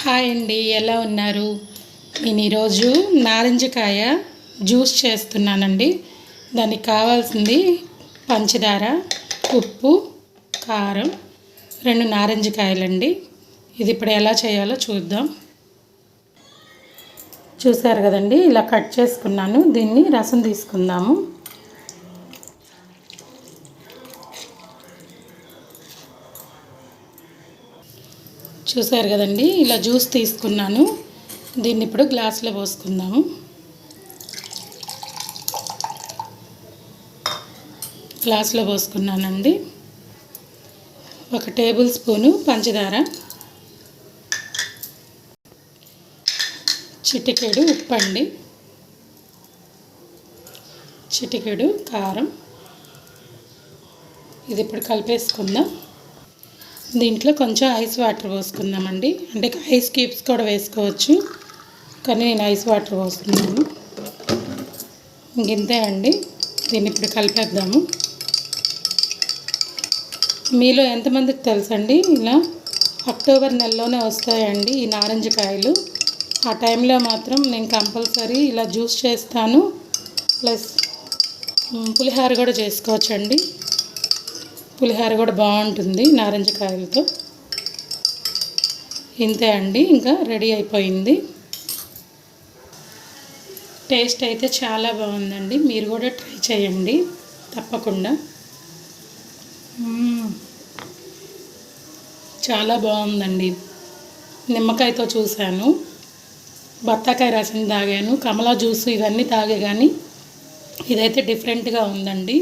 Hi అండి, ఎలా ఉన్నారు? నేను ఈరోజు నారింజకాయ జ్యూస్ చేస్తున్నానండి. దానికి కావాల్సింది పంచదార, ఉప్పు, కారం, 2 నారింజకాయలండి. ఇది ఇప్పుడు ఎలా చేయాలో చూద్దాం. చూసారు కదండి, ఇలా కట్ చేసుకున్నాను. దీన్ని రసం తీసుకుందాము. చూసారు కదండి, ఇలా జ్యూస్ తీసుకున్నాను. దీన్ని ఇప్పుడు గ్లాసులో పోసుకుందాము. గ్లాసులో పోసుకున్నానండి. 1 టేబుల్ స్పూను పంచదార, చిటికెడు ఉప్పు అండి, చిటికెడు కారం. ఇది ఇప్పుడు కలిపేసుకుందాం. దీంట్లో కొంచెం ఐస్ వాటర్ పోసుకుందామండి. అంటే ఐస్ క్యూబ్స్ కూడా వేసుకోవచ్చు, కానీ నేను ఐస్ వాటర్ పోస్తున్నాను. ఇంతే అండి. దీన్ని ఇప్పుడు కలిపేద్దాము. మీలో ఎంతమందికి తెలుసండి ఇలా అక్టోబర్ నెలలోనే వస్తాయండి ఈ నారింజకాయలు. ఆ టైంలో మాత్రం నేను కంపల్సరీ ఇలా జ్యూస్ చేస్తాను. ప్లస్ పులిహోర కూడా చేసుకోవచ్చండి. పులిహోర కూడా బాగుంటుంది నారింజకాయలతో. ఇంతే అండి, ఇంకా రెడీ అయిపోయింది. టేస్ట్ అయితే చాలా బాగుందండి. మీరు కూడా ట్రై చేయండి తప్పకుండా. చాలా బాగుందండి. నిమ్మకాయతో చూశాను, బత్తాకాయ రసం తాగాను, కమలా జ్యూస్ ఇవన్నీ తాగే, కానీ ఇదైతే డిఫరెంట్గా ఉందండి.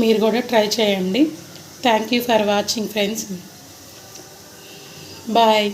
మీరు కూడా ట్రై చేయండి. Thank you for watching friends. Bye.